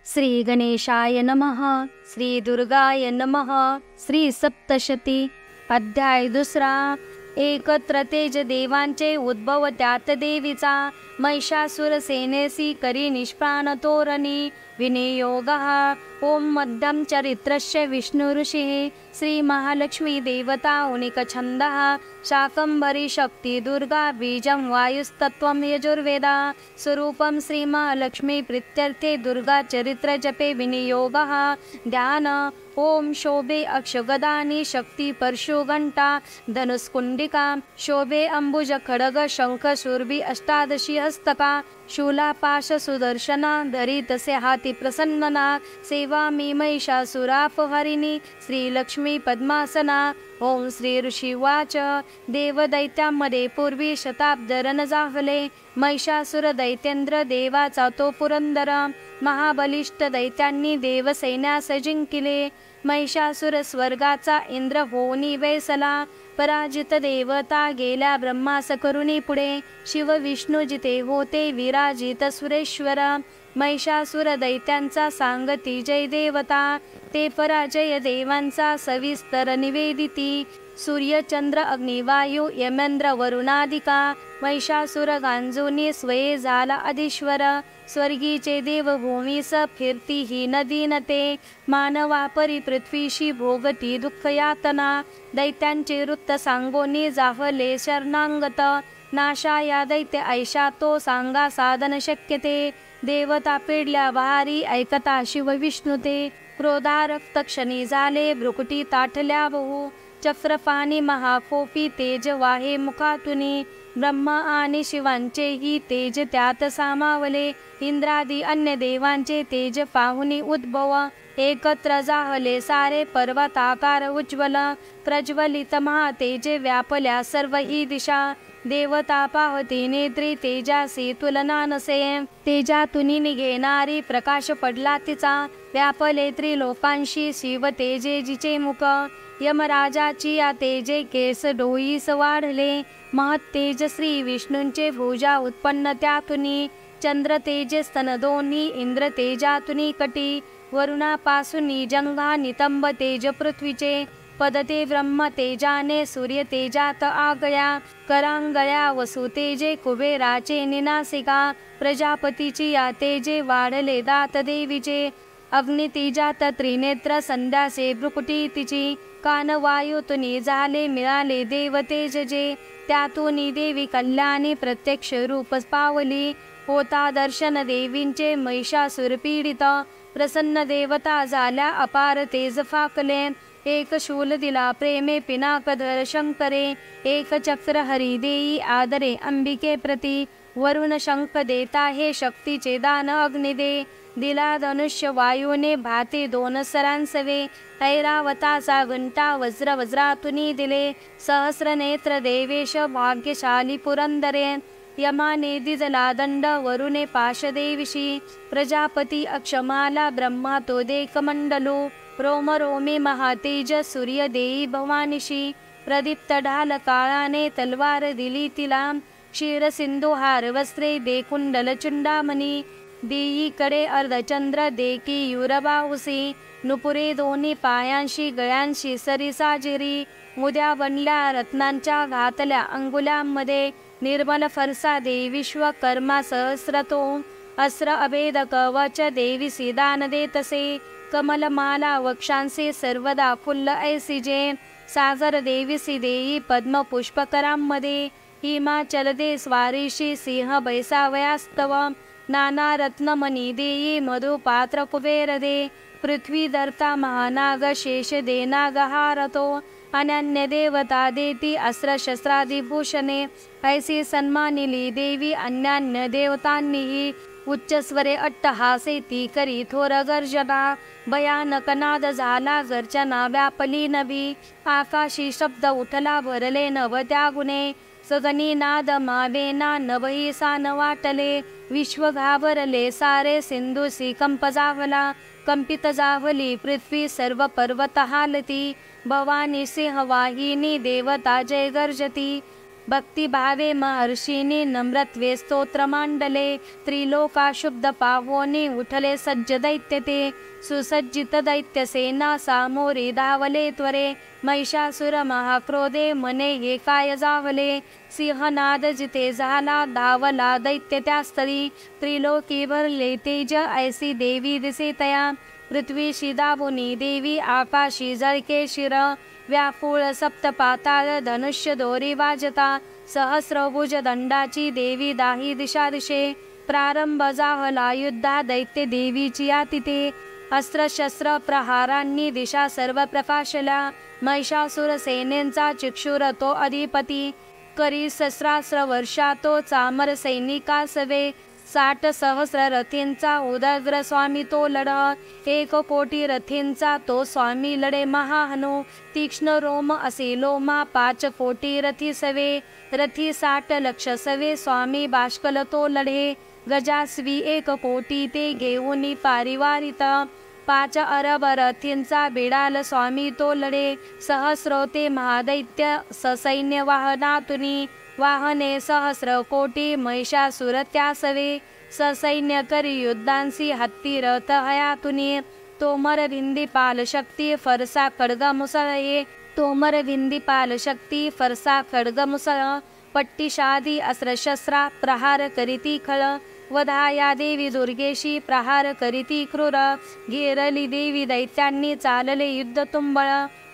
श्री गणेशाय नमः। श्री दुर्गाय नमः। श्री सप्तशती। अध्याय दुसरा। एकत्र तेज देवांचे उद्भव त्यात देवीचा, महिषासुर सेनेसी करी निष्प्राण तोरणी विनियोगः। ओम मध्यम चरित्रस्य विष्णु ऋषि श्री महालक्ष्मी देवता उनिक छंदः। शाकंभरी शक्ति दुर्गा बीजं वायुस्तत्वं यजुर्वेदा। स्वरूपं श्री महालक्ष्मी प्रीत्यर्थे दुर्गा चरित्र जपे विनियोगः। ध्यान। ओम शोभे अक्षगदानी शक्ति परशु घंटा धनुष्कुंडिका। शोभे अंबुज खडग शंख शूर्बी अष्टादशी हस्तका। शूला पाश सुदर्शना धरी तसे हाती प्रसन्नना। सेवा मी महिषासुरापहरिणी श्रीलक्ष्मी पद्मासना। ओम श्री ऋषिवाच देवदैत्यांमध्ये पूर्वी शताब्दरन जाहले। महिषासुर दैत्येंद्र देवाचा तो पुरंदर। महाबलिष्ठ दैत्यांनी देवसैन्यास जिंकिले। महिषासुर स्वर्गाचा इंद्र होऊनी वैसला। पराजित देवता गेल्या ब्रह्मास करुणी पुढे। शिव विष्णू जिथे होते विराजित सुरेश्वर। महिषासुर दैत्यांचा सांगती जय देवता। ते पराजय देवांचा सविस्तर निवेदिती। सूर्य चंद्र अग्नी वायू यमेंद्र वरुणादिका। महिषासुर गांजूनी स्वये झाला अधीश्वर। स्वर्गीचे देव भूमीस फिरती ही नदी नते। मानवापरी पृथ्वीशी भोगती दुःख यातना। दैत्यांचे वृत्त सांगोनी जाहले शरणांगत। नाशा या दैत्य ऐशा तो सांगा साधन शक्यते। देवता पेडल्या वारी ऐकता शिव विष्णू ते। क्रोधारक्त क्षणी झाले भ्रुकुटी ताठल्या बहु। चक्रपाणी महाकोपी तेज वाहे मुखातुनी। ब्रह्मा आणि शिवांचेही तेज त्यात सामावले। इंद्रादी अन्य देवांचे तेज पाहुनी उद्भव। एकत्र जाहले सारे पर्वताकार उज्ज्वल। प्रज्वलित महातेजे व्यापल्या सर्व ही दिशा। देवता पाहती नेत्री तेजासी तुलना नसे। तेजातुनी निघेणारी प्रकाश पडला तिचा। व्यापले त्रिलोकांशी शिव तेजे जिचे मुख। यमराजाची या तेजे केस डोईस वाढले। महत्तेज श्री विष्णूंचे भुजा उत्पन्न त्यातुनी। चंद्र तेजे स्तन दोन्ही इंद्र तेजातुनी कटी। वरुणापासून जंघा नितंब तेज पृथ्वीचे। पदते ब्रह्म तेजाने सूर्य तेजात आगळ्या। करांगळ्या वसु तेजे कुबेराचे निनासिका। प्रजापतीची या तेजे वाढले दात देवीचे। अग्नि तेजात त्रिनेत्र संध्यासे भ्रुकुटी तिची। कान वायुतुनी झाले मिळाले देव तेज जे। त्यातून देवी कल्याणी प्रत्यक्ष रूप पावली। होता दर्शन देवींचे महिषासुर पीडित। प्रसन्न देवता झाल्या अपार तेज फाकले। एक शूल दिला प्रेमे पिनाकधर शंकरे। एक चक्र हरी देई आदरे अंबिके प्रती। वरुण शंख देता हे शक्तीचे दान अग्नि दे। दिला धनुष्य वायूने भाते दोन सरांसवे। ऐरावताचा घंटा वज्र वज्रातुनी दिले। सहस्र नेत्र देवेश भाग्यशाली पुरंदरे। यमाने दिजला दंड वरुणे पाशदेविशी। प्रजापती अक्षमाला ब्रह्मा तो देखमंडलो। रोम रोमे महातेज सूर्य देई भवानीशी। प्रदीप्त ढाल काळाने तलवार दिली तिला। क्षीर सिंधुहार वस्त्रे देकुंडल चुंडामणी। देईकडे अर्धचंद्र देखी युरबाहुसी। नुपुरे दोन्ही पायांशी गळ्यांशी सरिसाजिरी। मुद्या बनल्या रत्नांच्या घातल्या अंगुल्यांमध्ये। निर्मल फरसा दे विश्वकर्मा सहस्रतो। अस्त्र अभेद कवच देवी सिदान देतसे। कमलमाला वक्षांसे सर्वदा फुल्ल ऐसिजे। सागर देवीसी देई पद्म पुष्पकरांमध्ये। हिमाचल दे स्वारीशी सिंह बैसावयास्तव। नाना रत्नमणी देई मधुपात्र कुबेर दे। पृथ्वी धरता महानाग शेष दे नागहारतो। अनन्य देवता देती अस्त्र शस्त्रादिभूषणे। ऐसी सन्मानिली देवी अन्यान्य देवतांनीही। उच्चस्वरे अट्टहासे ती करी थोर गर्जना। भयानक नाद झाला गर्जना व्यापली नभी। आकाशी शब्द उठला भरले नभ त्या गुणे। सगनी नाद मावेना नभही सान वाटले। विश्व घाबरले सारे सिंधुसी कंप जावला। कंपित जावली पृथ्वी सर्व पर्वत हालती। भवानी सिंह वाहिनी देवता जय गर्जती। भक्तिभावे महर्षीनी नम्रत्वे स्तोत्रमांडले त्रिलोका शुद्ध पावोनी उठले सज्ज दैत्य ते सुसज्जित दैत्य सेना सामोरे धावले त्वरे महिषासुर महाक्रोधे मने एकाय जावले सिंहनाद जिथे झाला धावला दैत्य त्या स्थळी त्रिलोकी भरले तेज ऐसी देवी दिसे तया पृथ्वी शिदाबुनी देवी आकाशी जळके शिर व्याकुळ सप्त पाताळ धनुष्य दोरी वाजता सहस्रभुज दंडाची देवी दाही दिशा दिशे प्रारंभ जाहला युद्धा दैत्य देवीची तिथे अस्त्र शस्त्र प्रहारांनी दिशा सर्व प्रकाशल्या महिषासुर सेनेचा चिक्षुर तो अधिपती करी सहस्रास्त्र वर्षा तो चामर सैनिका सवे 60 सहस्र रथींचा उदग्र स्वामी तो लढ 1 कोटी रथींचा तो स्वामी लढे महाहनु तीक्ष्ण रोम असे लोमा 5 कोटी रथी सवे रथी 60 लक्ष सवे स्वामी बाष्कल तो लढे गजास्वी 1 कोटी ते घेऊनी पारिवारित 5 अरब रथींचा बिडाल स्वामी तो लढे सहस्रोते महादैत्य ससैन्य वाहनातुनी वाहने सहस्र कोटी महिषासुर त्या सवे ससैन्य करी युद्धांसी हत्ती रथ हयातुनी तोमर भिंदी पाल शक्ती फरसा खड्ग मुसळे तोमर भिंदी पाल शक्ती फरसा खड्ग मुसळ पट्टी शादी अस्त्र शस्त्रा प्रहार करीती खळ वधा या देवी दुर्गेशी प्रहार करीती क्रूर घेरली देवी दैत्यांनी चालले युद्ध तुंबळ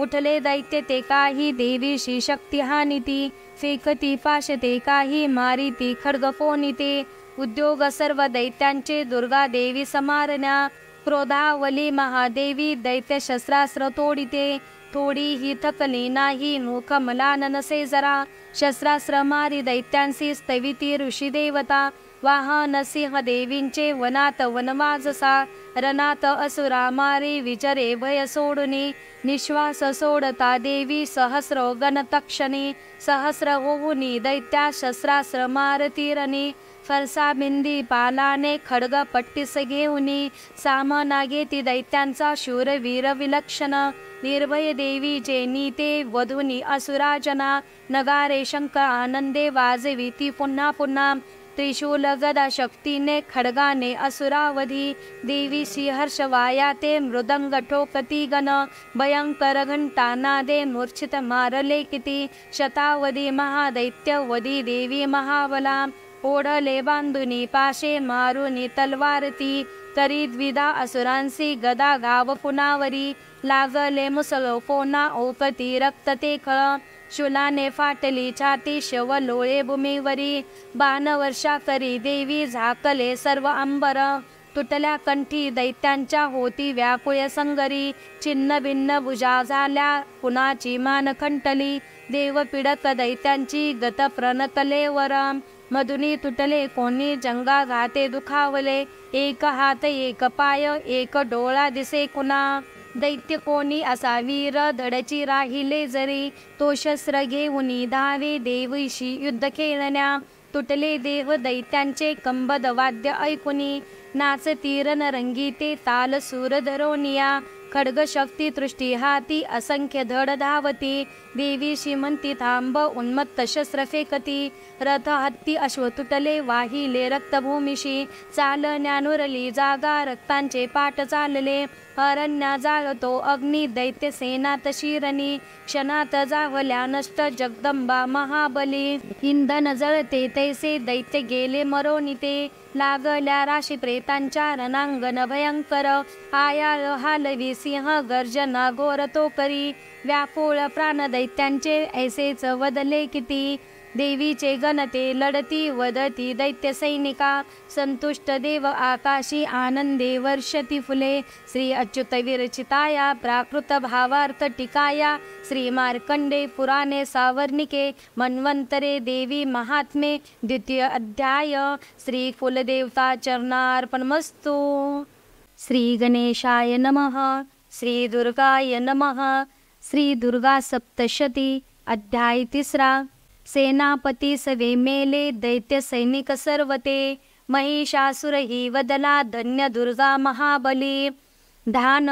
उठले दैत्य ते काही देवीशी शक्ती हानिती फेकती पाशते काही मारिती खड्ग फोनिते उद्योग सर्व दैत्यांचे दुर्गा देवी समारण्या क्रोधावली महादेवी दैत्य शस्त्रास्त्र तोडिते थोडी ही थकली नाही मुख मला नसे जरा शस्त्रास्त्र मारी दैत्यांसी स्तविती ऋषी देवता वाहन सिंह देवींचे वनात वनवाजसा रनात असुरा मारी विचरे भय सोडुनी निश्वास सोडता देवी सहस्र गण तक्षणी सहस्र होऊनी दैत्या शस्त्रास्त्र मारतीरणी फरसा बिंदी पालाने खड्ग पट्टीस घेऊनी सामना घेती दैत्यांचा शूरवीर विलक्षण निर्भय देवीचे नीते वधुनी असुराजना नगारे शंख आनंदे वाजविती पुन्हा पुन्हा त्रिशूल गदा शक्तीने खड्गाने असुरावधी देवीशी हर्ष वायाते मृदंग ठोकती गण भयंकर घंटानादे मूर्छित मारले किती शतावधी महादैत्य वधी देवी महाबला ओढले बांधुनी पाशे मारुनी तलवारती करी द्विधा असुरांसी गदा गाव पुनावरी लागले मुसळ कोणा ओकती रक्त ते खळ शूलाने फाटली छाती शव लोळे भूमीवरी बाण वर्षा करी देवी झाकले सर्व अंबर तुटल्या कंठी दैत्यांच्या होती व्याकुळ संगरी छिन्न भिन्न भुजा झाल्या कुणाची मान खंटली देव पीडक दैत्यांची गत प्रणकले वर मधुनी तुटले कोणी जंगा घाते दुखावले एक हात एक पाय एक डोळा दिसे कुणा दैत्य कोणी असा वीर धडची राहिले जरी तो शस्त्र घेऊनी धावे देवीशी युद्ध खेळण्या तुटले देव दैत्यांचे कंबद वाद्य ऐकुनी नाचती रणरंगी ते ताल सूर धरोनिया खड्ग शक्ती तृष्टी हाती असंख्य धड धावती देवीशी म्हणती थांब उन्मत्त शस्त्र फेकती रथ हत्ती अश्व तुटले वाहिले रक्तभूमीशी चालण्यानुरली जागा रक्तांचे पाट चालले अरण्या जाळतो अग्नी दैत्य सेनात शिरणी क्षणात जावल्या नष्ट जगदंबा महाबली इंधन जळते तैसे दैत्य गेले मरोनिते लागल्या राशी प्रेतांच्या रणांगण भयंकर आयाळ हालवी सिंह गर्जना घोर तो करी व्याकुळ प्राण दैत्यांचे ऐसेच वदले किती देवीचे गणते लढती वदती दैत्य सैनिका संतुष्ट देव आकाशी आनंदे वर्षती फुले श्री अच्युत विरचिताया प्राकृत भावार्थ टीकाया श्री मार्कंडे पुराणे सावर्णिके मन्वंतरे देवी महात्मे द्वितीय अध्याय श्री कुलदेवता चरणार्पणमस्तु। श्री गणेशाय नमः। श्री दुर्गाय नमः। श्री दुर्गा सप्तशती अध्याय 3। सेनापती सवे मेले दैत्य सैनिक सर्वते महिषासुर ही वदला धन्य दुर्गा महाबली ध्यान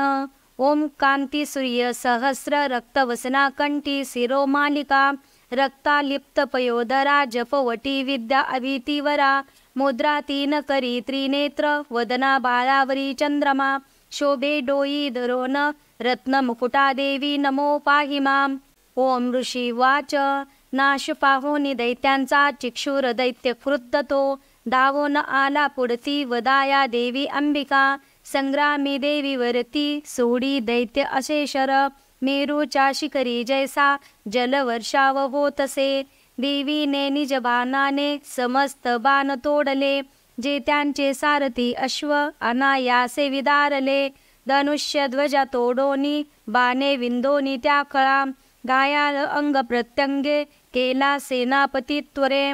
ओम कांती सूर्य सहस्र रक्तवसना कंठी शिरो मालिका रक्तालिप्त पयोधरा जपवटी विद्या अभितीवरा मुद्रा तीन करी त्रिनेत्र वदना बाळावरी चंद्रमा शोभे डोई धरोन रत्न मुकुटा देवी नमो पाहि माम. ओम ऋषी वाच नाश पाहोनी दैत्यांचा चिक्षुर दैत्य क्रुद्ध तो धावून आला पुढती वदाया देवी अंबिका संग्रामी देवी वरती सोडी दैत्य अशेषर मेरूच्या शिखरी जैसा जलवर्षाव होतसे. देवीने निज बाणाने समस्त बाण तोडले जे त्यांचे सारथी अश्व अनायासे विदारले. धनुष्य ध्वजा तोडोनी बाणे विंदोनी त्या खळा घायाळ अंग प्रत्यंगे केला सेनापती त्वरे.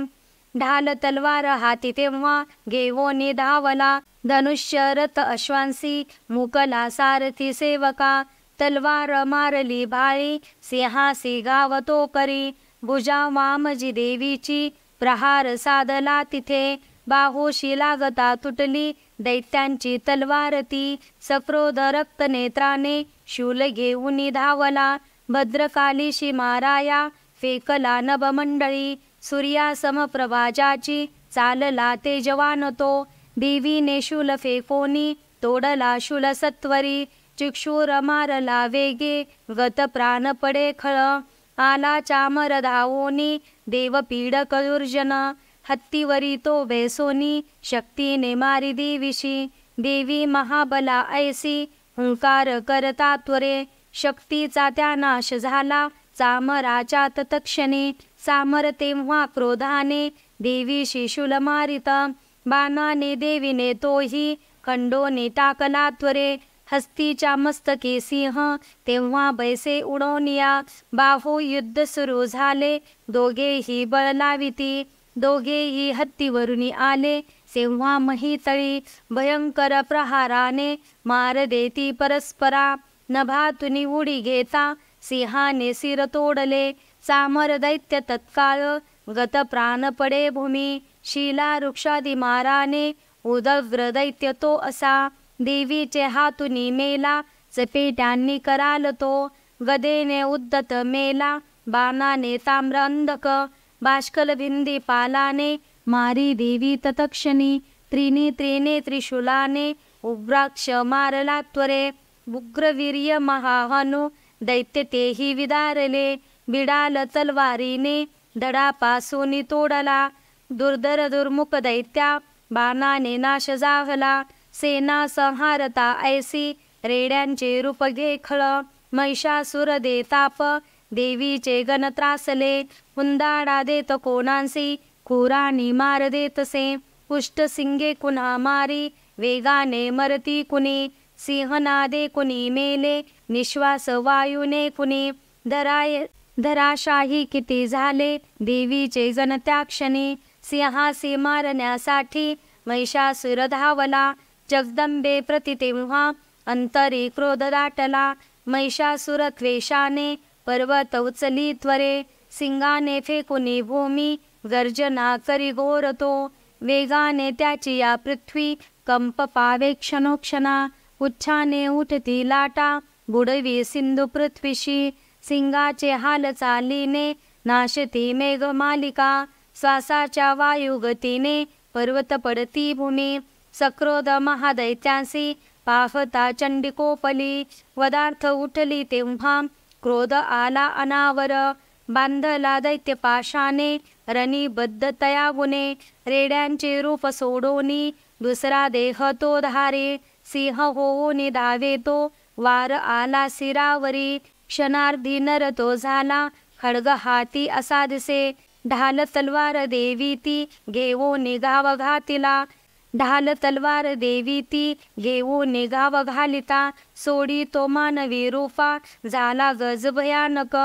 ढाल तलवार हाती तेव्हा घेवोनी धावला धनुष्य रथ अश्वांसी मुकला सारथी सेवका. तलवार मारली भाळी सिंहासी गाव तो करी भुजा वामजी देवीची प्रहार साधला तिथे. बाहुशी लागता तुटली दैत्यांची तलवार ती सक्रोध रक्त नेत्राने शूल घेऊन धावला. भद्रकालीशी माराया फेकला नभमंडळी सूर्या समप्रभाजाची चालला तेजवान तो. देवीने शूल फेकोनी तोडला शूल सत्वरी चिक्षुर मारला वेगे गत प्राण पडे खळ. आला चामर धावोनी देव पीडक दुर्जन हत्तीवरी तो बेसोनी शक्तीने मारी देवीशी. देवी महाबला ऐसी हुंकार करता त्वरे शक्तीचा त्या नाश झाला चामराच्या तत्क्षणी. चामर तेव्हा क्रोधाने देवीशी शूल मारित बाणाने देवीने तोही खंडोनी टाकला त्वरे. हस्तीच्या मस्तकी सिंह तेव्हा बैसे उडवनिया बाहू युद्ध सुरू झाले दोघेही बळ लाविती. दोघेही हत्तीवरून आले तेव्हा महितळी भयंकर प्रहाराने मार देती परस्परा. नभातुनी उडी घेता सिंहाने सिर तोडले चामर दैत्य तत्काळ गत प्राण पडे भूमी. शिला वृक्षादी माराने उदग्र दैत्य तो असा देवीचे हातुनी मेला चपेट्यांनी कराल तो. गदेने उद्धत मेला बाणाने ताम्र अंधक बाष्कल भिंदी पालाने मारी देवी तत्क्षणी. त्रिनेत्रीने त्रिशूलाने उग्राक्ष मारला त्वरे उग्रवीर्य महाहनु दैत्य तेही विदारले. बिडाल तलवारीने धडापासून तोडला दुर्धर दुर्मुख दैत्या बाणाने नाश जाहला. सेना संहारता ऐसी रेड्यांचे रूप घे खळ महिषासुर दे ताप देवीचे गण त्रासले. हुंदाडा देत कोणांसी खुरानी मार देतसे पुष्ट सिंगे कुणा मारी वेगाने मरती कुणी. सिंहनादे कुणी मेले निश्वास वायुने कुणी. धराशाही किती झाले देवीचे जन त्या क्षणी. सिंहासी मारण्यासाठी महिषासुर धावला जगदंबे प्रति तेव्हा अंतरी क्रोध दाटला. महिषासुर त्वेषाने पर्वत उचली त्वरे सिंगाने फेकुनी भूमी गर्जना करी घोर तो. वेगाने त्याची या पृथ्वी कंप पावे क्षणोक्षणा. उच्छाने उठती लाटा बुडवी सिंधू पृथ्वीशी. सिंगाचे हाल चालीने नाशती मेघमालिका. श्वासाच्या वायुगतीने पर्वत पडती भूमी. सक्रोध महादैत्यांसी पाहता चंडिकोपली. वदार्थ उठली तेव्हा क्रोध आला अनावर. बांधला दैत्य पाशाने रणीबद्ध तयागुने. रेड्यांचे रूप सोडोनी दुसरा देह तो धारे. सिंह होऊनी धावे तो वार आला शिरावरी. क्षणार्धी नर तो झाला खड्ग हाती असा दिसे. ढाल तलवार देवी ती घेवो निघाव घातिला. ढाल तलवार देवी ती घेवो निघाव घालिता. सोडी तो मानवी रूपा झाला गज भयानक.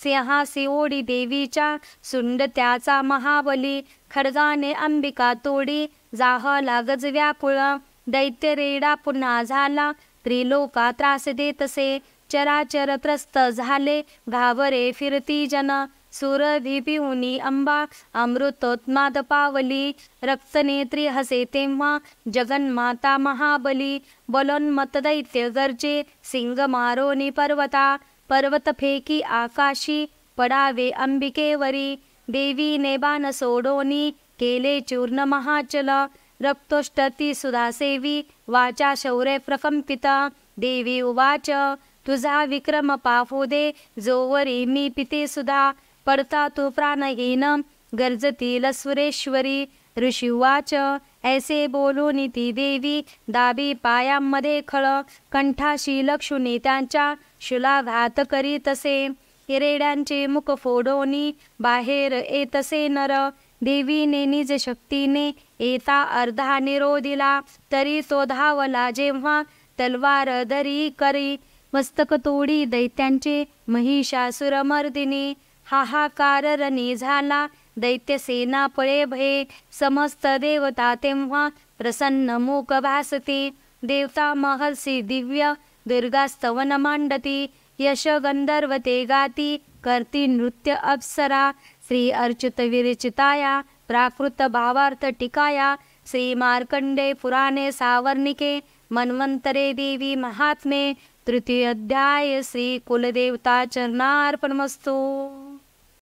सिंहासी ओढी देवीच्या सुंड त्याचा महाबली. खड्गाने अंबिका तोडी जाहला गज व्याकुळ. दैत्य रेडा पुन्हा झाला त्रिलोका त्रास देतसे. चराचर त्रस्त झाले घाबरे फिरती जन. सुरभी पिऊनी अंबा अमृतोन्माद पावली. रक्तनेत्री हसे तेव्हा जगन्माता महाबली. बलोन्मत दैत्य गर्जे सिंग मारोनी पर्वता. पर्वत फेकी आकाशी पडावे अंबिकेवरी. देवीने बाण सोडोनी केले चूर्ण महाचल. रक्तोष्टती सुधासेवी वाचा शौर्य प्रकंपिता. देवी उवाच तुझा विक्रम पाहू दे जोवरी मी पिते सुधा. पडता तू प्राणहीन गर्जतील सुरेश्वरी. ऋषी उवाच ऐसे बोलून ती देवी दाबी पायांमध्ये खळ. कंठाशी लक्षुनी त्यांच्या शुलाघात करीतसे. हिरेड्यांचे मुख फोडोनी बाहेर येतसे नर. देवीने निज शक्तीने येता अर्धा निरोधिला. तरी तो धावला जेव्हा तलवार धरी करी. मस्तक तोडी दैत्यांचे महिषासुरमर्दिनी. हाहाकार रणी झाला दैत्यसेना पळे भये. समस्त देवता तेव्हा प्रसन्न मूक भासती. देवता महर्षी दिव्य दुर्गा स्तवन मांडती. यश गंधर्व ते गाती करती नृत्य अप्सरा. श्री अर्चित विरचिताया प्राकृत भावार्थ टिकाया. श्री मार्कंडे पुराणे सावर्णिके मन्वंतरे देवी महात्मे. तृतीय अध्याय. श्री कुलदेवता चरणार्पणमस्तु.